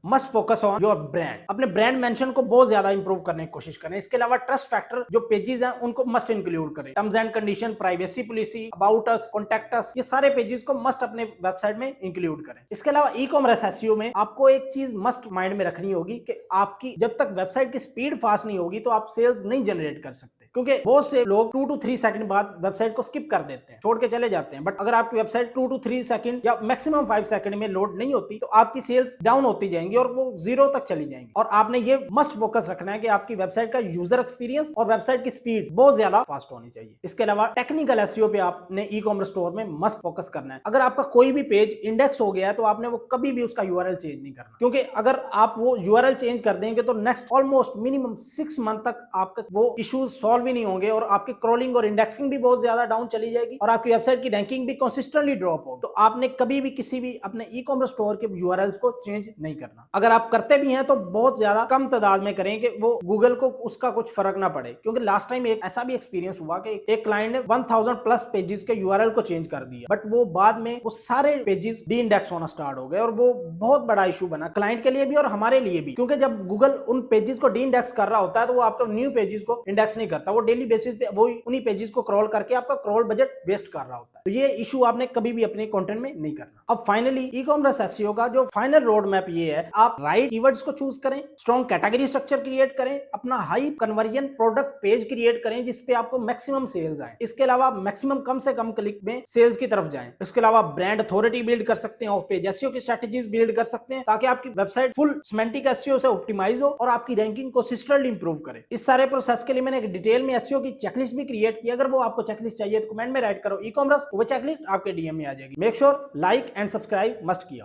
Must focus on your brand. अपने brand mention को बहुत ज्यादा इंप्रूव करने की कोशिश करें। इसके अलावा ट्रस्ट फैक्टर जो पेजेस हैं उनको मस्ट इंक्लूड करें। Terms and condition, privacy policy, about us, contact us, ये सारे पेजेस को मस्ट अपने वेबसाइट में इंक्लूड करें। इसके अलावा ई कॉमर्स एसईओ में आपको एक चीज मस्ट माइंड में रखनी होगी कि आपकी जब तक वेबसाइट की स्पीड फास्ट नहीं होगी तो आप सेल्स नहीं जनरेट कर सकते, क्योंकि बहुत से लोग 2 to 3 सेकंड बाद वेबसाइट को स्किप कर देते हैं, छोड़ के चले जाते हैं। बट अगर आपकी वेबसाइट 2 to 3 सेकंड या मैक्सिमम 5 सेकंड में लोड नहीं होती तो आपकी सेल्स डाउन होती जाएंगी और वो जीरो तक चली जाएंगी। और आपने ये मस्ट फोकस रखना है कि आपकी वेबसाइट का यूजर एक्सपीरियंस और वेबसाइट की स्पीड बहुत ज्यादा फास्ट होनी चाहिए। इसके अलावा टेक्निकल एसईओ पे आपने ई कॉमर्स स्टोर में मस्ट फोकस करना है। अगर आपका कोई भी पेज इंडेक्स हो गया है तो आपने वो कभी भी उसका यूआरएल चेंज नहीं करना, क्योंकि अगर आप वो यूआरएल चेंज कर देंगे तो नेक्स्ट ऑलमोस्ट मिनिमम 6 मंथ तक आपका वो इश्यूज सॉल्व ही नहीं होंगे और आपकी क्रॉलिंग और इंडेक्सिंग भी बहुत ज्यादा डाउन चली जाएगी और आपकी वेबसाइट की रैंकिंग भी कंसिस्टेंटली ड्रॉप होगी। तो आपने कभी भी किसी भी अपने ई कॉमर्स स्टोर के यूआरएल्स को चेंज नहीं करना। अगर आप करते भी हैं तो बहुत ज्यादा कम तादाद में करें कि वो गूगल को उसका कुछ फर्क ना पड़े, क्योंकि लास्ट टाइम एक ऐसा भी एक्सपीरियंस हुआ कि एक क्लाइंट ने 1000 प्लस पेजेस के यूआरएल को चेंज कर दिया, बट वो बाद में वो सारे पेजेस डी इंडेक्स होना स्टार्ट हो गए और वो बहुत बड़ा इशू बना क्लाइंट के लिए भी और हमारे लिए भी, क्योंकि जब गूगल उन पेजेस को डी इंडेक्स कर रहा होता है तो वो आपको न्यू पेजेस को इंडेक्स नहीं करता, वो डेली बेसिस पे वो उन्हीं पेजेस को क्रॉल करके आपका क्रॉल बजट वेस्ट कर रहा होता है। तो ये इशू आपने कभी भी अपने कंटेंट में नहीं करना। अब फाइनली ई कॉमर्स एसईओ का जो फाइनल रोड मैप ये है, आप राइट कीवर्ड्स को चूज करें, स्ट्रॉन्ग कैटेगरी स्ट्रक्चर क्रिएट करें, अपना high conversion product page create करें जिसपे आपको मैक्सिमम सेल्स आए। इसके अलावा मैक्सिमम कम से कम क्लिक में सेल्स की तरफ जाएं। इसके अलावा ब्रांड अथॉरिटी बिल्ड कर सकते हैं, ऑफ पेज एसईओ की स्ट्रेटजीज बिल्ड कर सकते हैं ताकि आपकी वेबसाइट फुल सिमेंटिक एसईओ से ऑप्टिमाइज हो और आपकी रैंकिंग कंसिस्टेंटली इंप्रूव करे। इस सारे प्रोसेस के लिए मैंने एक डिटेल में एसईओ की चेकलिस्ट भी क्रिएट की। अगर वो आपको चेकलिस्ट चाहिए तो कमेंट में राइट करो ई कॉमर्स, वो चेकलिस्ट आपके डीएम में आ जाएगी। Make sure like and subscribe must किया हो।